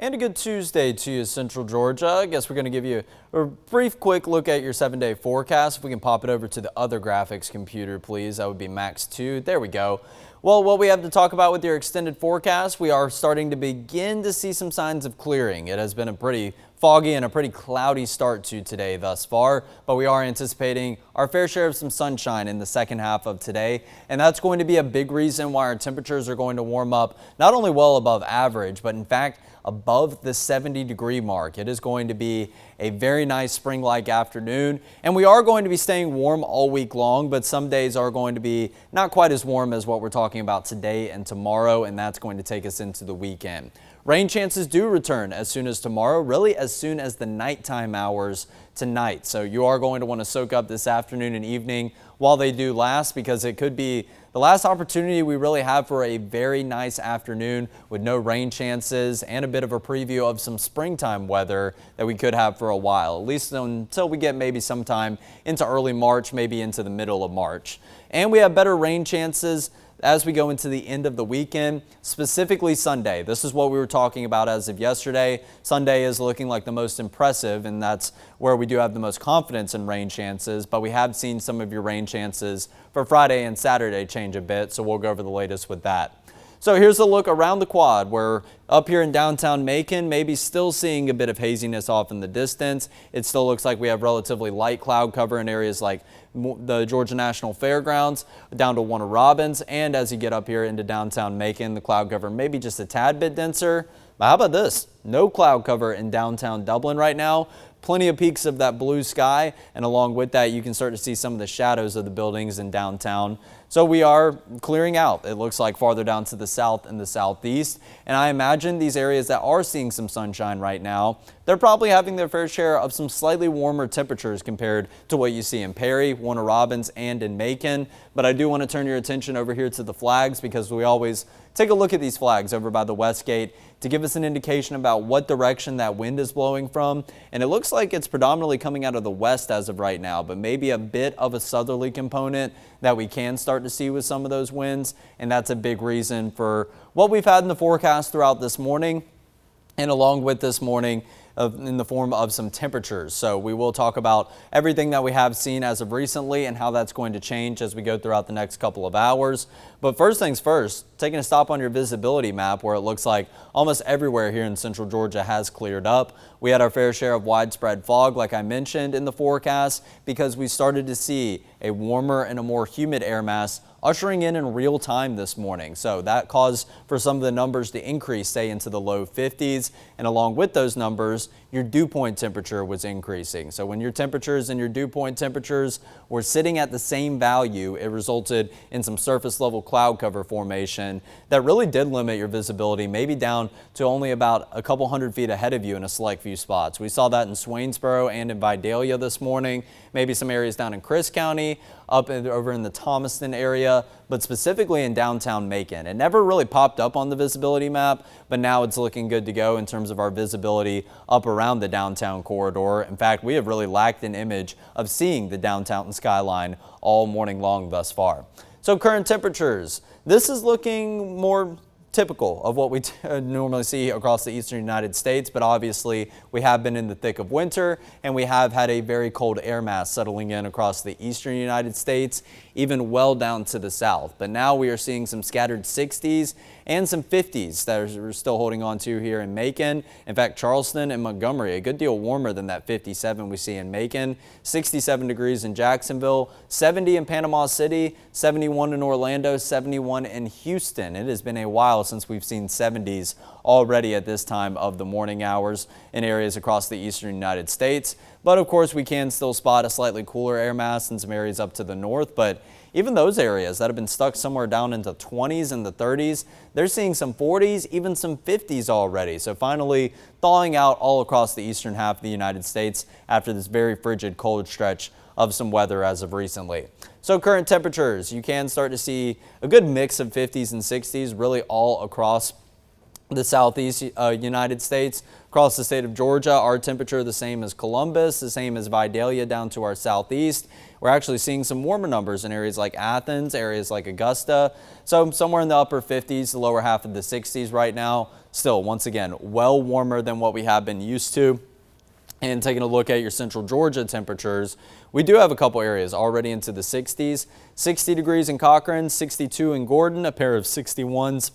And a good Tuesday to you, Central Georgia. I guess we're going to give you a brief, quick look at your 7-day forecast. If we can pop it over to the other graphics computer, please. That would be Max 2. There we go. Well, what we have to talk about with your extended forecast, we are starting to begin to see some signs of clearing. It has been a pretty foggy and a pretty cloudy start to today thus far, but we are anticipating our fair share of some sunshine in the second half of today, and that's going to be a big reason why our temperatures are going to warm up not only well above average, but in fact above the 70-degree mark. It is going to be a very nice spring-like afternoon, and we are going to be staying warm all week long, but some days are going to be not quite as warm as what we're talking about today and tomorrow, and that's going to take us into the weekend. Rain chances do return as soon as tomorrow, really as soon as the nighttime hours tonight. So you are going to want to soak up this afternoon and evening while they do last, because it could be the last opportunity we really have for a very nice afternoon with no rain chances and a bit of a preview of some springtime weather that we could have for a while, at least until we get maybe sometime into early March, maybe into the middle of March. And we have better rain chances as we go into the end of the weekend, specifically Sunday. This is what we were talking about as of yesterday. Sunday is looking like the most impressive, and that's where we do have the most confidence in rain chances, but we have seen some of your rain chances for Friday and Saturday change a bit, so we'll go over the latest with that. So here's a look around the quad. We're up here in downtown Macon, maybe still seeing a bit of haziness off in the distance. It still looks like we have relatively light cloud cover in areas like the Georgia National Fairgrounds down to Warner Robins. And as you get up here into downtown Macon, the cloud cover may be just a tad bit denser. But how about this? No cloud cover in downtown Dublin right now. Plenty of peaks of that blue sky, and along with that you can start to see some of the shadows of the buildings in downtown. So we are clearing out, it looks like, farther down to the south and the southeast, and I imagine these areas that are seeing some sunshine right now, they're probably having their fair share of some slightly warmer temperatures compared to what you see in Perry, Warner Robins, and in Macon. But I do want to turn your attention over here to the flags, because we always take a look at these flags over by the West Gate to give us an indication about what direction that wind is blowing from. And it looks like it's predominantly coming out of the west as of right now, but maybe a bit of a southerly component that we can start to see with some of those winds. And that's a big reason for what we've had in the forecast throughout this morning, and along with this morning in the form of some temperatures. So we will talk about everything that we have seen as of recently and how that's going to change as we go throughout the next couple of hours. But first things first, taking a stop on your visibility map, where it looks like almost everywhere here in central Georgia has cleared up. We had our fair share of widespread fog, like I mentioned in the forecast, because we started to see a warmer and a more humid air mass ushering in real time this morning. So that caused for some of the numbers to increase, say, into the low 50s. And along with those numbers, your dew point temperature was increasing. So when your temperatures and your dew point temperatures were sitting at the same value, it resulted in some surface level cloud cover formation that really did limit your visibility, maybe down to only about a couple hundred feet ahead of you in a select few spots. We saw that in Swainsboro and in Vidalia this morning, maybe some areas down in Crisp County, over in the Thomaston area, but specifically in downtown Macon. It never really popped up on the visibility map, but now it's looking good to go in terms of our visibility up around the downtown corridor. In fact, we have really lacked an image of seeing the downtown skyline all morning long thus far. So current temperatures, this is looking more typical of what we normally see across the eastern United States, but obviously we have been in the thick of winter, and we have had a very cold air mass settling in across the eastern United States, even well down to the south. But now we are seeing some scattered 60s and some 50s that we're still holding on to here in Macon. In fact, Charleston and Montgomery, a good deal warmer than that 57 we see in Macon. 67 degrees in Jacksonville, 70 in Panama City, 71 in Orlando, 71 in Houston. It has been a while since we've seen 70s already at this time of the morning hours in areas across the eastern United States. But of course, we can still spot a slightly cooler air mass in some areas up to the north. But even those areas that have been stuck somewhere down into 20s and the 30s, they're seeing some 40s, even some 50s already. So finally thawing out all across the eastern half of the United States after this very frigid cold stretch of some weather as of recently. So current temperatures, you can start to see a good mix of 50s and 60s really all across the southeast United States. Across the state of Georgia, our temperature the same as Columbus, the same as Vidalia down to our southeast. We're actually seeing some warmer numbers in areas like Athens, areas like Augusta. So somewhere in the upper 50s, the lower half of the 60s right now. still, once again, well warmer than what we have been used to. And taking a look at your central Georgia temperatures, we do have a couple areas already into the 60s. 60 degrees in Cochran, 62 in Gordon, a pair of 61s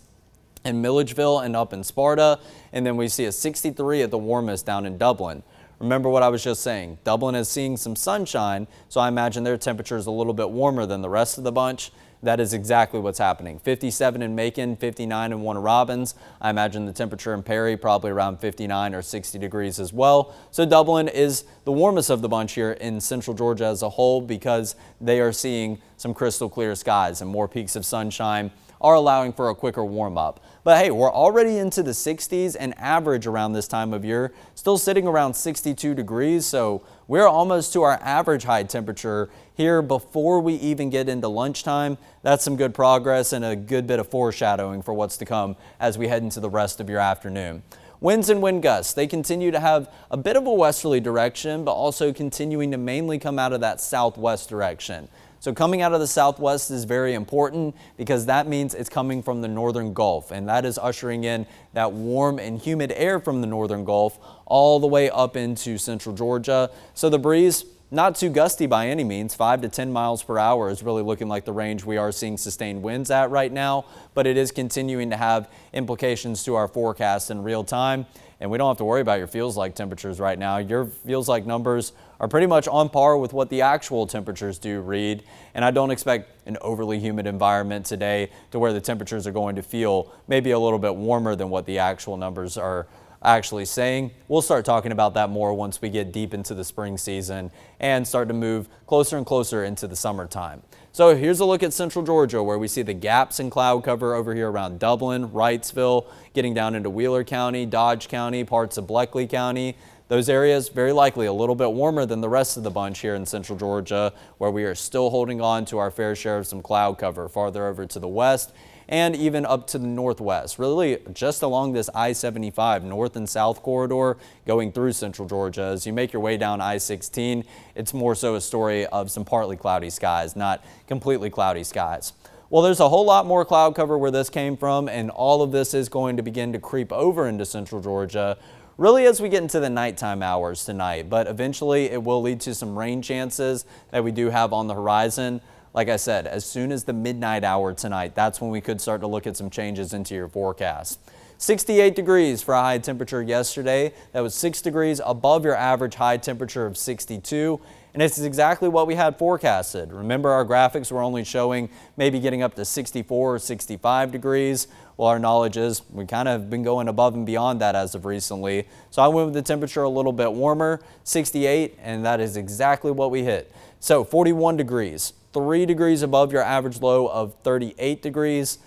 in Milledgeville and up in Sparta. And then we see a 63 at the warmest down in Dublin. Remember what I was just saying. Dublin is seeing some sunshine, so I imagine their temperature is a little bit warmer than the rest of the bunch. That is exactly what's happening. 57 in Macon, 59 in Warner Robins. I imagine the temperature in Perry probably around 59 or 60 degrees as well. So Dublin is the warmest of the bunch here in central Georgia as a whole because they are seeing some crystal clear skies and more peaks of sunshine are allowing for a quicker warm up. But hey, we're already into the 60s and average around this time of year, still sitting around 62 degrees. So we're almost to our average high temperature here before we even get into lunchtime. That's some good progress and a good bit of foreshadowing for what's to come as we head into the rest of your afternoon. Winds and wind gusts, they continue to have a bit of a westerly direction, but also continuing to mainly come out of that southwest direction. So coming out of the southwest is very important because that means it's coming from the northern Gulf, and that is ushering in that warm and humid air from the northern Gulf all the way up into central Georgia. So the breeze, not too gusty by any means. 5 to 10 miles per hour is really looking like the range we are seeing sustained winds at right now, but it is continuing to have implications to our forecast in real time. And we don't have to worry about your feels like temperatures right now. Your feels like numbers are pretty much on par with what the actual temperatures do read. And I don't expect an overly humid environment today to where the temperatures are going to feel maybe a little bit warmer than what the actual numbers are actually saying. We'll start talking about that more once we get deep into the spring season and start to move closer and closer into the summertime. So here's a look at central Georgia where we see the gaps in cloud cover over here around Dublin, Wrightsville, getting down into Wheeler County, Dodge County, parts of Bleckley County. Those areas very likely a little bit warmer than the rest of the bunch here in central Georgia, where we are still holding on to our fair share of some cloud cover farther over to the west and even up to the northwest, really just along this I-75 north and south corridor going through central Georgia. As you make your way down I-16, it's more so a story of some partly cloudy skies, not completely cloudy skies. Well, there's a whole lot more cloud cover where this came from, and all of this is going to begin to creep over into central Georgia really as we get into the nighttime hours tonight, but eventually it will lead to some rain chances that we do have on the horizon. Like I said, as soon as the midnight hour tonight, that's when we could start to look at some changes into your forecast. 68 degrees for a high temperature yesterday. That was 6 degrees above your average high temperature of 62. And this is exactly what we had forecasted. Remember, our graphics were only showing maybe getting up to 64 or 65 degrees. Well, our knowledge is we kind of have been going above and beyond that as of recently. So I went with the temperature a little bit warmer, 68, and that is exactly what we hit. So 41 degrees, 3 degrees above your average low of 38 degrees.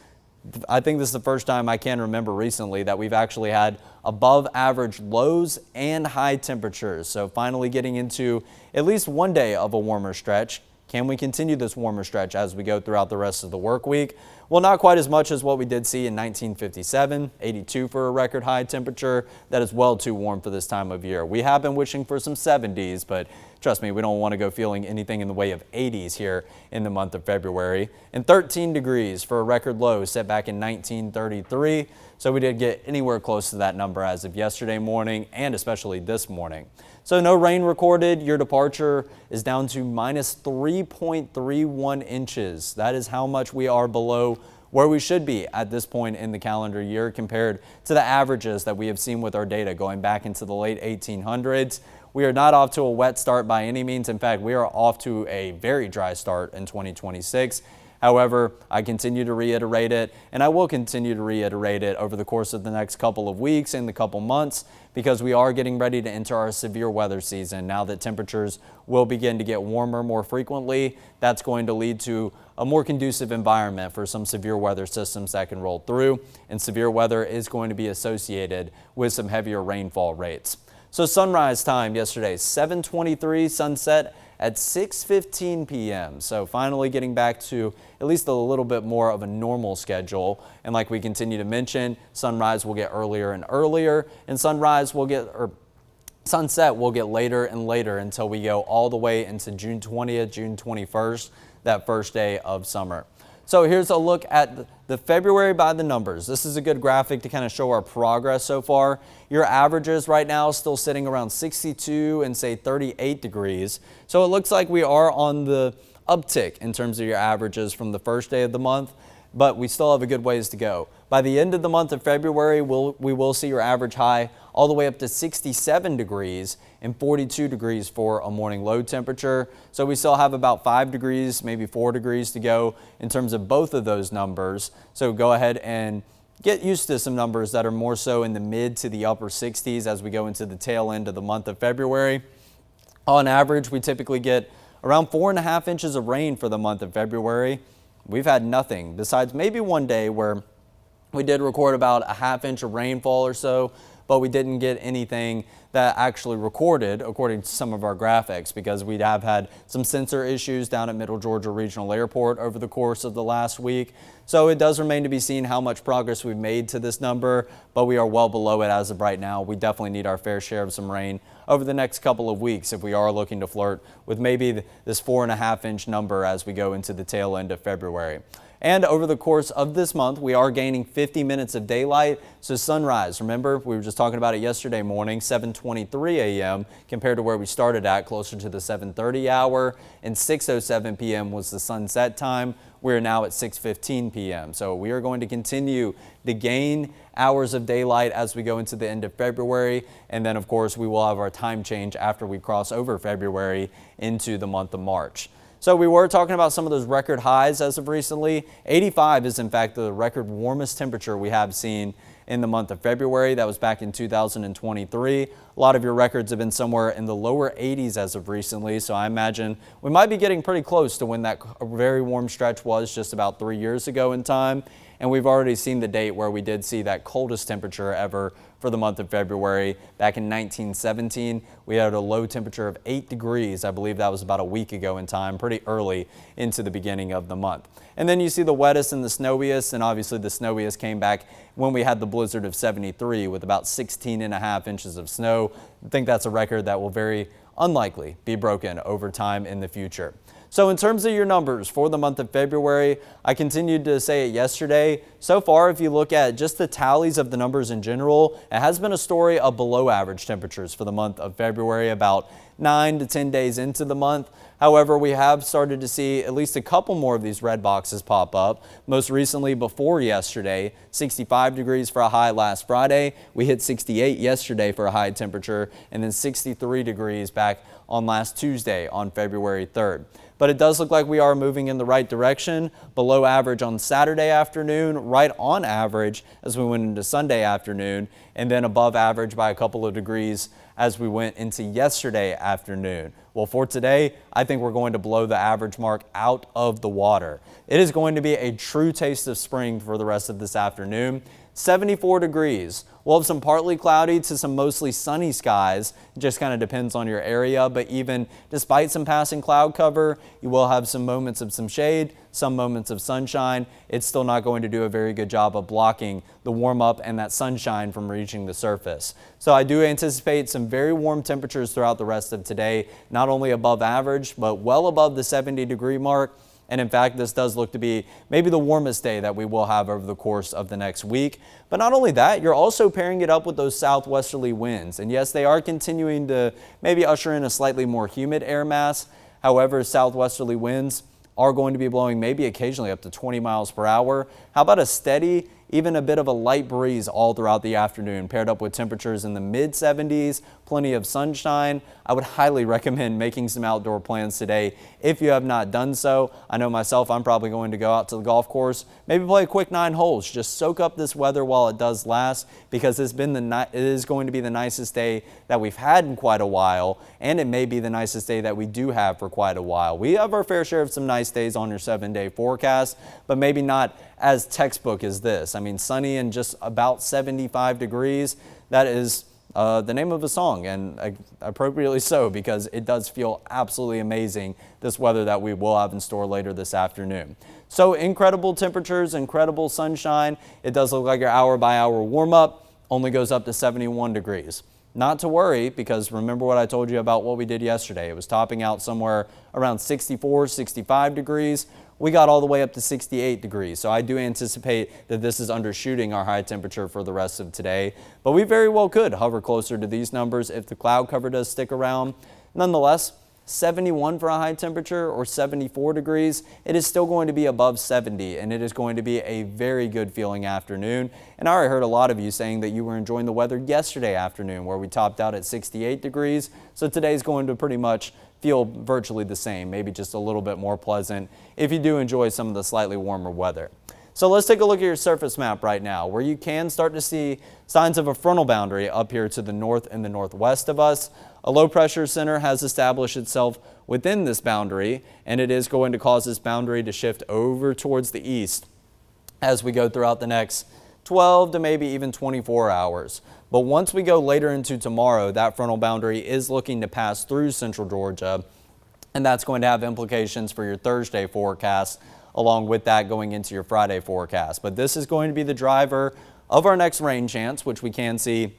I think this is the first time I can remember recently that we've actually had above average lows and high temperatures. So finally getting into at least one day of a warmer stretch. Can we continue this warmer stretch as we go throughout the rest of the work week? Well, not quite as much as what we did see in 1957, 82 for a record high temperature. That is well too warm for this time of year. We have been wishing for some 70s, but trust me, we don't want to go feeling anything in the way of 80s here in the month of February. And 13 degrees for a record low set back in 1933. So we didn't get anywhere close to that number as of yesterday morning and especially this morning. So no rain recorded. Your departure is down to minus 3.31 inches. That is how much we are below where we should be at this point in the calendar year compared to the averages that we have seen with our data going back into the late 1800s. We are not off to a wet start by any means. In fact, we are off to a very dry start in 2026. However, I continue to reiterate it, and I will continue to reiterate it over the course of the next couple of weeks and the couple months, because we are getting ready to enter our severe weather season. Now that temperatures will begin to get warmer more frequently, that's going to lead to a more conducive environment for some severe weather systems that can roll through, and severe weather is going to be associated with some heavier rainfall rates. So sunrise time yesterday, 7:23, sunset at 6:15 p.m. So finally getting back to at least a little bit more of a normal schedule. And like we continue to mention, sunrise will get earlier and earlier, and sunset will get later and later until we go all the way into June 20th, June 21st, that first day of summer. So here's a look at the February by the numbers. This is a good graphic to kind of show our progress so far. Your averages right now still sitting around 62 and say 38 degrees. So it looks like we are on the uptick in terms of your averages from the first day of the month, but we still have a good ways to go. By the end of the month of February, we will see your average high all the way up to 67 degrees and 42 degrees for a morning low temperature. So we still have about 5 degrees, maybe 4 degrees to go in terms of both of those numbers. So go ahead and get used to some numbers that are more so in the mid to the upper 60s as we go into the tail end of the month of February. On average, we typically get around 4.5 inches of rain for the month of February. We've had nothing besides maybe one day where we did record about a ½ inch of rainfall or so, but we didn't get anything that actually recorded according to some of our graphics because we have had some sensor issues down at Middle Georgia Regional Airport over the course of the last week. So it does remain to be seen how much progress we've made to this number, but we are well below it as of right now. We definitely need our fair share of some rain over the next couple of weeks if we are looking to flirt with maybe this 4.5 inch number as we go into the tail end of February. And over the course of this month, we are gaining 50 minutes of daylight. So sunrise, remember, we were just talking about it yesterday morning, 7:23 a.m. compared to where we started at, closer to the 7:30 hour, and 6:07 p.m. was the sunset time. We're now at 6:15 p.m. So we are going to continue to gain hours of daylight as we go into the end of February. And then, of course, we will have our time change after we cross over February into the month of March. So we were talking about some of those record highs as of recently. 85 is in fact the record warmest temperature we have seen in the month of February. That was back in 2023. A lot of your records have been somewhere in the lower 80s as of recently. So I imagine we might be getting pretty close to when that very warm stretch was just about 3 years ago in time. And we've already seen the date where we did see that coldest temperature ever for the month of February. Back in 1917, we had a low temperature of 8 degrees. I believe that was about a week ago in time, pretty early into the beginning of the month. And then you see the wettest and the snowiest, and obviously the snowiest came back when we had the blizzard of 73 with about 16.5 inches of snow. I think that's a record that will very unlikely be broken over time in the future. So in terms of your numbers for the month of February, I continued to say it yesterday. So far, if you look at just the tallies of the numbers in general, it has been a story of below average temperatures for the month of February, about 9 to 10 days into the month. However, we have started to see at least a couple more of these red boxes pop up. Most recently before yesterday, 65 degrees for a high last Friday. We hit 68 yesterday for a high temperature, and then 63 degrees back on last Tuesday on February 3rd. But it does look like we are moving in the right direction. Below average on Saturday afternoon, right on average as we went into Sunday afternoon, and then above average by a couple of degrees as we went into yesterday afternoon. Well, for today, I think we're going to blow the average mark out of the water. It is going to be a true taste of spring for the rest of this afternoon. 74 degrees. We'll have some partly cloudy to some mostly sunny skies. It just kind of depends on your area, but even despite some passing cloud cover, you will have some moments of some shade, some moments of sunshine. It's still not going to do a very good job of blocking the warm up and that sunshine from reaching the surface. So I do anticipate some very warm temperatures throughout the rest of today, not only above average, but well above the 70-degree mark. And in fact, this does look to be maybe the warmest day that we will have over the course of the next week. But not only that, you're also pairing it up with those southwesterly winds. And yes, they are continuing to maybe usher in a slightly more humid air mass. However, southwesterly winds are going to be blowing maybe occasionally up to 20 miles per hour. How about a steady, even a bit of a light breeze all throughout the afternoon, paired up with temperatures in the mid 70s, plenty of sunshine. I would highly recommend making some outdoor plans today if you have not done so. I know myself, I'm probably going to go out to the golf course, maybe play a quick 9 holes, just soak up this weather while it does last, because it is going to be the nicest day that we've had in quite a while, and it may be the nicest day that we do have for quite a while. We have our fair share of some nice days on your 7-day forecast, but maybe not as textbook as this. I mean, sunny and just about 75 degrees, that is the name of a song, and appropriately so, because it does feel absolutely amazing, this weather that we will have in store later this afternoon. So incredible temperatures, incredible sunshine. It does look like your hour by hour warm up only goes up to 71 degrees. not to worry, because remember what I told you about what we did yesterday. It was topping out somewhere around 64, 65 degrees. We got all the way up to 68 degrees. So I do anticipate that this is undershooting our high temperature for the rest of today. But we very well could hover closer to these numbers if the cloud cover does stick around. Nonetheless, 71 for a high temperature or 74 degrees, it is still going to be above 70, and it is going to be a very good feeling afternoon. And I already heard a lot of you saying that you were enjoying the weather yesterday afternoon where we topped out at 68 degrees. So today's going to pretty much feel virtually the same, maybe just a little bit more pleasant if you do enjoy some of the slightly warmer weather. So let's take a look at your surface map right now, where you can start to see signs of a frontal boundary up here to the north and the northwest of us. A low pressure center has established itself within this boundary, and it is going to cause this boundary to shift over towards the east as we go throughout the next 12 to maybe even 24 hours. But once we go later into tomorrow, that frontal boundary is looking to pass through central Georgia, and that's going to have implications for your Thursday forecast, along with that going into your Friday forecast. But this is going to be the driver of our next rain chance, which we can see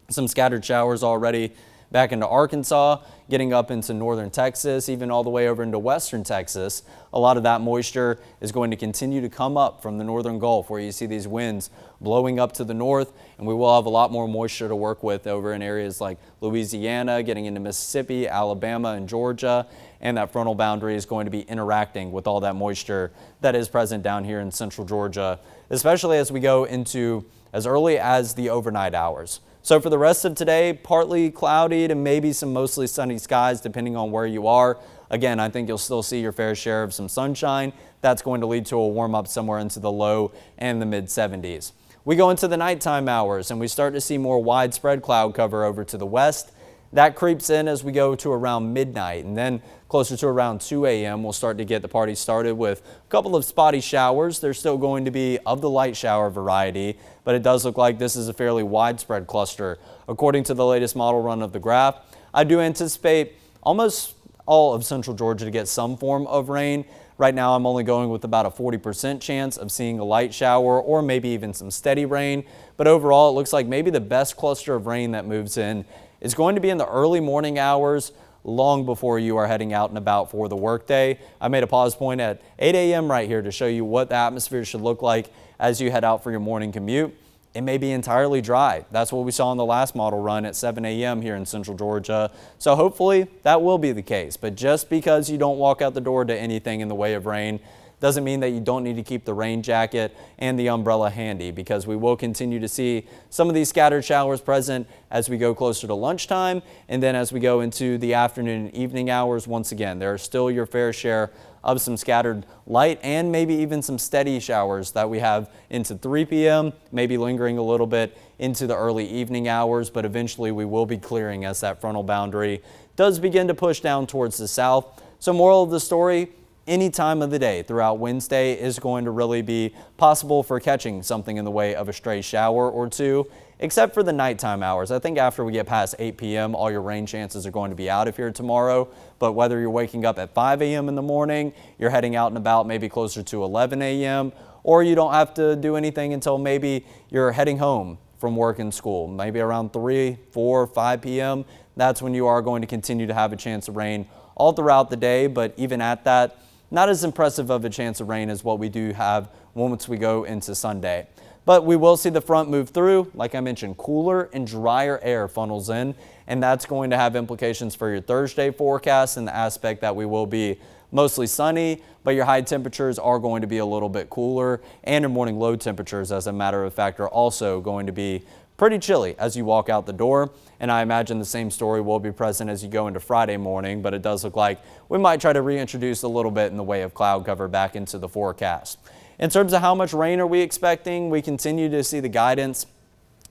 some scattered showers already back into Arkansas, getting up into northern Texas, even all the way over into western Texas. A lot of that moisture is going to continue to come up from the northern Gulf, where you see these winds blowing up to the north, and we will have a lot more moisture to work with over in areas like Louisiana, getting into Mississippi, Alabama, and Georgia. And that frontal boundary is going to be interacting with all that moisture that is present down here in central Georgia, especially as we go into as early as the overnight hours. So for the rest of today, partly cloudy to maybe some mostly sunny skies depending on where you are. Again, I think you'll still see your fair share of some sunshine. That's going to lead to a warm up somewhere into the low and the mid 70s. We go into the nighttime hours and we start to see more widespread cloud cover over to the west. That creeps in as we go to around midnight, and then closer to around 2 a.m. we'll start to get the party started with a couple of spotty showers. They're still going to be of the light shower variety, but it does look like this is a fairly widespread cluster. According to the latest model run of the graph, I do anticipate almost all of central Georgia to get some form of rain. Right now I'm only going with about a 40% chance of seeing a light shower or maybe even some steady rain, but overall it looks like maybe the best cluster of rain that moves in is going to be in the early morning hours, long before you are heading out and about for the workday. I made a pause point at 8 a.m. right here to show you what the atmosphere should look like as you head out for your morning commute. It may be entirely dry. That's what we saw in the last model run at 7 a.m. here in central Georgia. So hopefully that will be the case. But just because you don't walk out the door to anything in the way of rain doesn't mean that you don't need to keep the rain jacket and the umbrella handy, because we will continue to see some of these scattered showers present as we go closer to lunchtime, and then as we go into the afternoon and evening hours. Once again, there are still your fair share of some scattered light and maybe even some steady showers that we have into 3 p.m., maybe lingering a little bit into the early evening hours, but eventually we will be clearing as that frontal boundary does begin to push down towards the south. So moral of the story, any time of the day throughout Wednesday is going to really be possible for catching something in the way of a stray shower or two, except for the nighttime hours. I think after we get past 8 p.m., all your rain chances are going to be out of here tomorrow. But whether you're waking up at 5 a.m. in the morning, you're heading out and about maybe closer to 11 a.m., or you don't have to do anything until maybe you're heading home from work and school, maybe around 3, 4, 5 p.m., that's when you are going to continue to have a chance of rain all throughout the day. But even at that, not as impressive of a chance of rain as what we do have once we go into Sunday. But we will see the front move through. Like I mentioned, cooler and drier air funnels in, and that's going to have implications for your Thursday forecast in the aspect that we will be mostly sunny, but your high temperatures are going to be a little bit cooler, and your morning low temperatures, as a matter of fact, are also going to be pretty chilly as you walk out the door. And I imagine the same story will be present as you go into Friday morning, but it does look like we might try to reintroduce a little bit in the way of cloud cover back into the forecast. In terms of how much rain are we expecting, we continue to see the guidance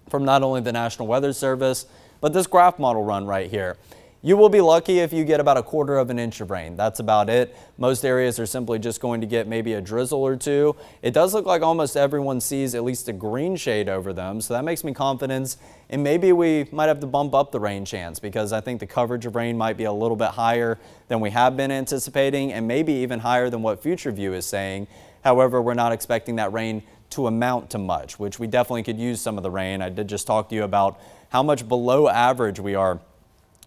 from not only the National Weather Service, but this graph model run right here. You will be lucky if you get about 1/4 of an inch of rain. That's about it. Most areas are simply just going to get maybe a drizzle or two. It does look like almost everyone sees at least a green shade over them, so that makes me confidence, and maybe we might have to bump up the rain chance, because I think the coverage of rain might be a little bit higher than we have been anticipating, and maybe even higher than what Future View is saying. However, we're not expecting that rain to amount to much, which we definitely could use some of the rain. I did just talk to you about how much below average we are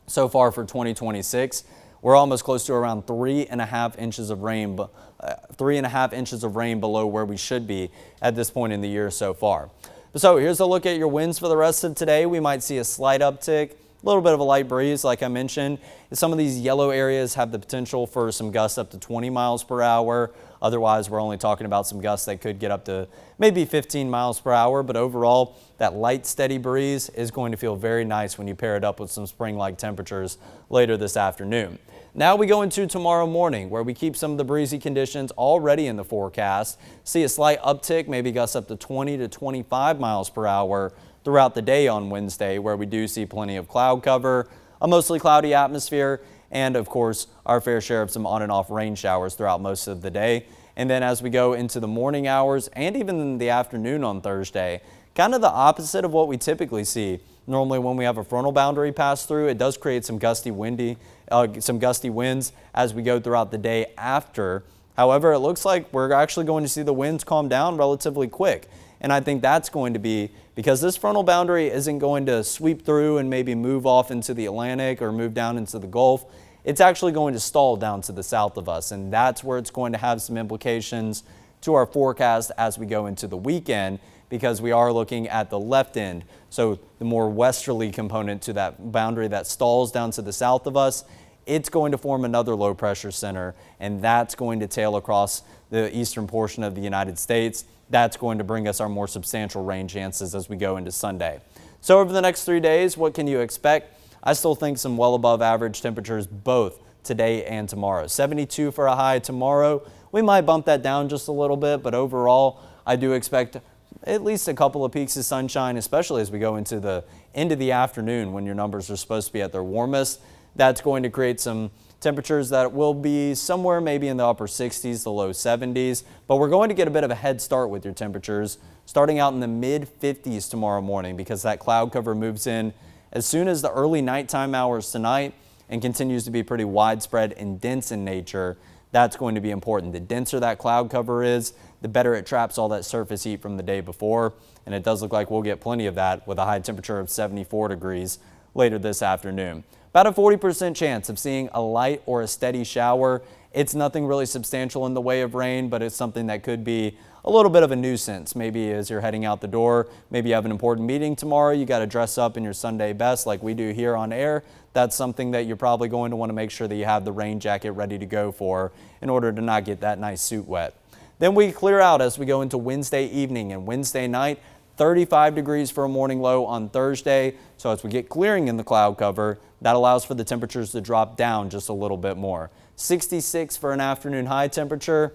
so far for 2026. We're almost close to around 3.5 inches of rain, 3.5 inches of rain below where we should be at this point in the year so far. So here's a look at your winds for the rest of today. We might see a slight uptick, a little bit of a light breeze like I mentioned. Some of these yellow areas have the potential for some gusts up to 20 miles per hour. Otherwise, we're only talking about some gusts that could get up to maybe 15 miles per hour. But overall, that light, steady breeze is going to feel very nice when you pair it up with some spring-like temperatures later this afternoon. Now we go into tomorrow morning, where we keep some of the breezy conditions already in the forecast. See a slight uptick, maybe gusts up to 20 to 25 miles per hour throughout the day on Wednesday, where we do see plenty of cloud cover, a mostly cloudy atmosphere, and of course our fair share of some on and off rain showers throughout most of the day. And then as we go into the morning hours and even in the afternoon on Thursday, kind of the opposite of what we typically see. Normally when we have a frontal boundary pass through, it does create some gusty winds as we go throughout the day after. However, it looks like we're actually going to see the winds calm down relatively quick. And I think that's going to be because this frontal boundary isn't going to sweep through and maybe move off into the Atlantic or move down into the Gulf. It's actually going to stall down to the south of us, and that's where it's going to have some implications to our forecast as we go into the weekend, because we are looking at the left end, so the more westerly component to that boundary that stalls down to the south of us. It's going to form another low pressure center, and that's going to tail across the eastern portion of the United States. That's going to bring us our more substantial rain chances as we go into Sunday. So over the next 3 days, what can you expect? I still think some well above average temperatures both today and tomorrow. 72 for a high tomorrow. We might bump that down just a little bit, but overall, I do expect at least a couple of peaks of sunshine, especially as we go into the end of the afternoon when your numbers are supposed to be at their warmest. That's going to create some temperatures that will be somewhere maybe in the upper 60s, the low 70s, but we're going to get a bit of a head start with your temperatures starting out in the mid 50s tomorrow morning, because that cloud cover moves in as soon as the early nighttime hours tonight and continues to be pretty widespread and dense in nature. That's going to be important. The denser that cloud cover is, the better it traps all that surface heat from the day before, and it does look like we'll get plenty of that with a high temperature of 74 degrees later this afternoon. About a 40% chance of seeing a light or a steady shower. It's nothing really substantial in the way of rain, but it's something that could be a little bit of a nuisance. Maybe as you're heading out the door, maybe you have an important meeting tomorrow, you got to dress up in your Sunday best like we do here on air. That's something that you're probably going to want to make sure that you have the rain jacket ready to go for in order to not get that nice suit wet. Then we clear out as we go into Wednesday evening and Wednesday night. 35 degrees for a morning low on Thursday. So as we get clearing in the cloud cover, that allows for the temperatures to drop down just a little bit more. 66 for an afternoon high temperature.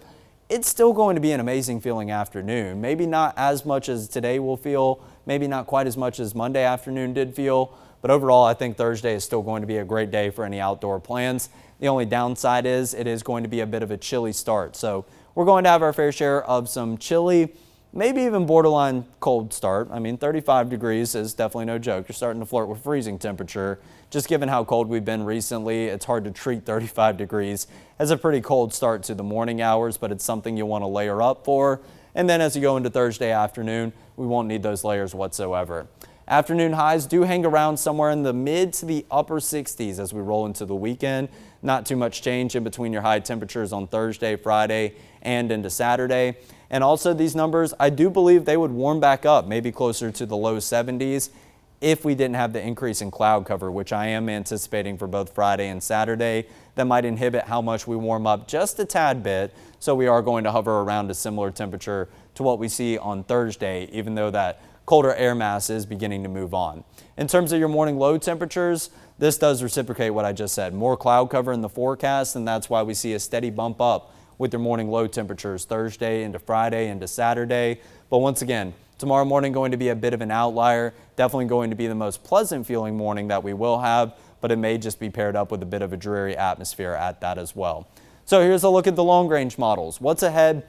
It's still going to be an amazing feeling afternoon. Maybe not as much as today will feel, maybe not quite as much as Monday afternoon did feel, but overall I think Thursday is still going to be a great day for any outdoor plans. The only downside is it is going to be a bit of a chilly start. So we're going to have our fair share of some chilly, maybe even borderline cold start. I mean, 35 degrees is definitely no joke. You're starting to flirt with freezing temperature. Just given how cold we've been recently, it's hard to treat 35 degrees as a pretty cold start to the morning hours, but it's something you want to layer up for. And then as you go into Thursday afternoon, we won't need those layers whatsoever. Afternoon highs do hang around somewhere in the mid to the upper 60s as we roll into the weekend. Not too much change in between your high temperatures on Thursday, Friday, and into Saturday. And also these numbers, I do believe they would warm back up, maybe closer to the low 70s if we didn't have the increase in cloud cover, which I am anticipating for both Friday and Saturday. That might inhibit how much we warm up just a tad bit. So we are going to hover around a similar temperature to what we see on Thursday, even though that colder air mass is beginning to move on. In terms of your morning low temperatures, this does reciprocate what I just said. More cloud cover in the forecast, and that's why we see a steady bump up with your morning low temperatures Thursday into Friday into Saturday. But once again, tomorrow morning going to be a bit of an outlier, definitely going to be the most pleasant feeling morning that we will have, but it may just be paired up with a bit of a dreary atmosphere at that as well. So here's a look at the long range models. What's ahead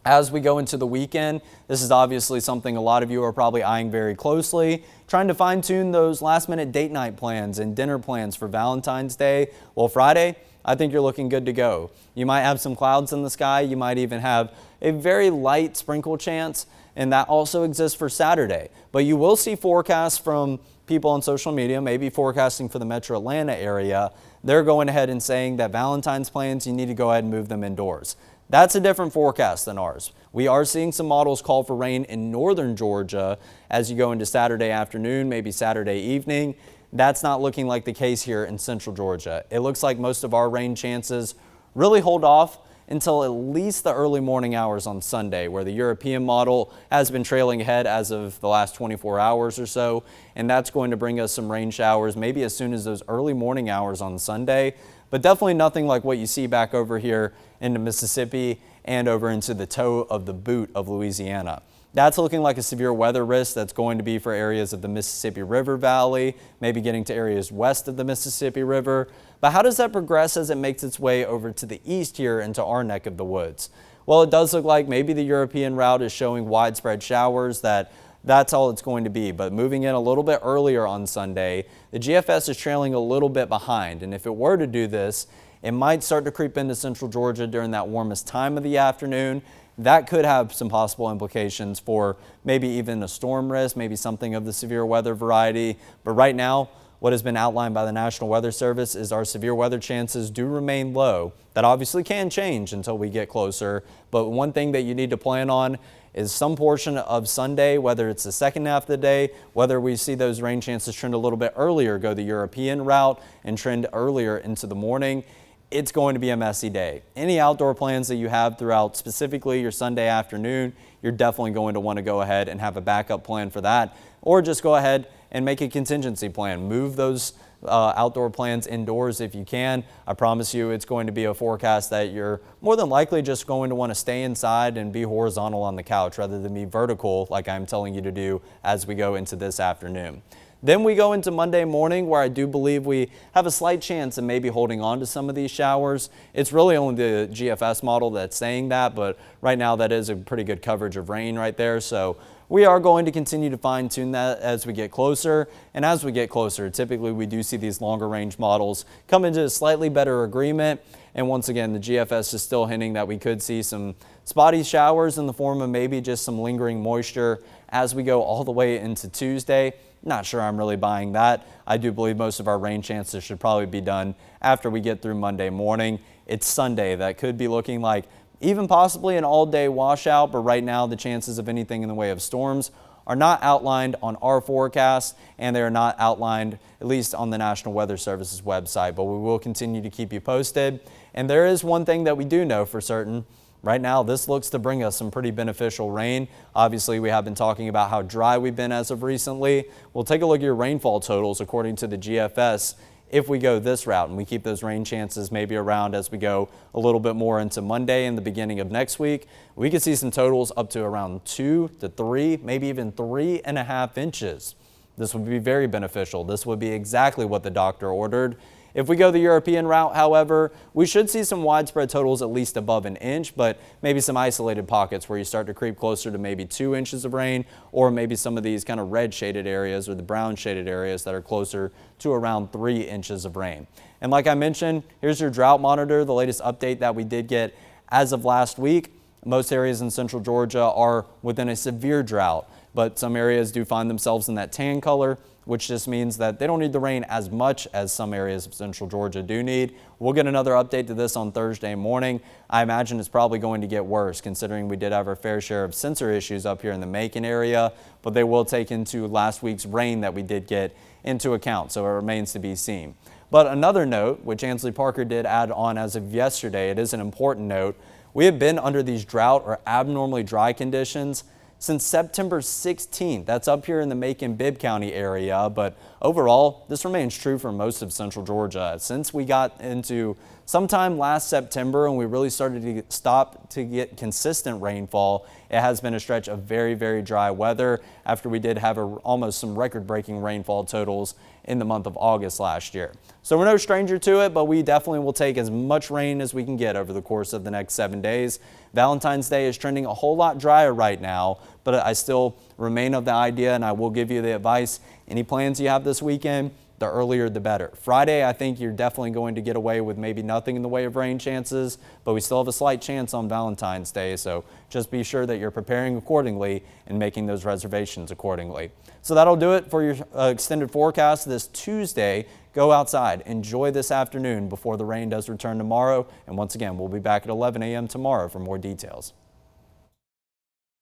as we go into the weekend? This is obviously something a lot of you are probably eyeing very closely, trying to fine tune those last minute date night plans and dinner plans for Valentine's Day. Well, Friday, I think you're looking good to go. You might have some clouds in the sky. You might even have a very light sprinkle chance, and that also exists for Saturday. But you will see forecasts from people on social media, maybe forecasting for the metro Atlanta area. They're going ahead and saying that Valentine's plans, you need to go ahead and move them indoors. That's a different forecast than ours. We are seeing some models call for rain in northern Georgia as you go into Saturday afternoon, maybe Saturday evening. That's not looking like the case here in central Georgia. It looks like most of our rain chances really hold off until at least the early morning hours on Sunday, where the European model has been trailing ahead as of the last 24 hours or so, and that's going to bring us some rain showers maybe as soon as those early morning hours on Sunday, but definitely nothing like what you see back over here into Mississippi and over into the toe of the boot of Louisiana. That's looking like a severe weather risk that's going to be for areas of the Mississippi River Valley, maybe getting to areas west of the Mississippi River. But how does that progress as it makes its way over to the east here into our neck of the woods? Well, it does look like maybe the European route is showing widespread showers. That's all it's going to be. But moving in a little bit earlier on Sunday, the GFS is trailing a little bit behind. And if it were to do this, it might start to creep into central Georgia during that warmest time of the afternoon. That could have some possible implications for maybe even a storm risk, maybe something of the severe weather variety. But right now, what has been outlined by the National Weather Service is our severe weather chances do remain low. That obviously can change until we get closer. But one thing that you need to plan on is some portion of Sunday, whether it's the second half of the day, whether we see those rain chances trend a little bit earlier, go the European route and trend earlier into the morning. It's going to be a messy day. Any outdoor plans that you have throughout specifically your Sunday afternoon, you're definitely going to want to go ahead and have a backup plan for that, or just go ahead and make a contingency plan. Move those outdoor plans indoors if you can. I promise you it's going to be a forecast that you're more than likely just going to want to stay inside and be horizontal on the couch rather than be vertical like I'm telling you to do as we go into this afternoon. Then we go into Monday morning, where I do believe we have a slight chance of maybe holding on to some of these showers. It's really only the GFS model that's saying that, but right now that is a pretty good coverage of rain right there. So we are going to continue to fine tune that as we get closer. And as we get closer, typically we do see these longer range models come into a slightly better agreement. And once again, the GFS is still hinting that we could see some spotty showers in the form of maybe just some lingering moisture as we go all the way into Tuesday. Not sure I'm really buying that. I do believe most of our rain chances should probably be done after we get through Monday morning. It's Sunday that could be looking like even possibly an all-day washout, but right now the chances of anything in the way of storms are not outlined on our forecast, and they are not outlined at least on the National Weather Service's website, but we will continue to keep you posted. And there is one thing that we do know for certain. Right now, this looks to bring us some pretty beneficial rain. Obviously, we have been talking about how dry we've been as of recently. We'll take a look at your rainfall totals according to the GFS. If we go this route and we keep those rain chances maybe around as we go a little bit more into Monday and the beginning of next week, we could see some totals up to around 2 to 3, maybe even 3.5 inches. This would be very beneficial. This would be exactly what the doctor ordered. If we go the European route, however, we should see some widespread totals at least above an inch, but maybe some isolated pockets where you start to creep closer to maybe 2 inches of rain, or maybe some of these kind of red shaded areas or the brown shaded areas that are closer to around 3 inches of rain. And like I mentioned, here's your drought monitor, the latest update that we did get as of last week. Most areas in central Georgia are within a severe drought, but some areas do find themselves in that tan color, which just means that they don't need the rain as much as some areas of central Georgia do need. We'll get another update to this on Thursday morning. I imagine it's probably going to get worse considering we did have our fair share of sensor issues up here in the Macon area, but they will take into last week's rain that we did get into account, so it remains to be seen. But another note, which Ansley Parker did add on as of yesterday, it is an important note. We have been under these drought or abnormally dry conditions since September 16th. That's up here in the Macon-Bibb County area, but overall, this remains true for most of central Georgia. Since we got into sometime last September and we really started to stop to get consistent rainfall, it has been a stretch of very, very dry weather after we did have almost some record-breaking rainfall totals in the month of August last year. So we're no stranger to it, but we definitely will take as much rain as we can get over the course of the next 7 days. Valentine's Day is trending a whole lot drier right now, but I still remain of the idea, and I will give you the advice. Any plans you have this weekend, the earlier the better. Friday, I think you're definitely going to get away with maybe nothing in the way of rain chances, but we still have a slight chance on Valentine's Day, so just be sure that you're preparing accordingly and making those reservations accordingly. So that'll do it for your extended forecast this Tuesday. Go outside, enjoy this afternoon before the rain does return tomorrow, and once again, we'll be back at 11 a.m. tomorrow for more details.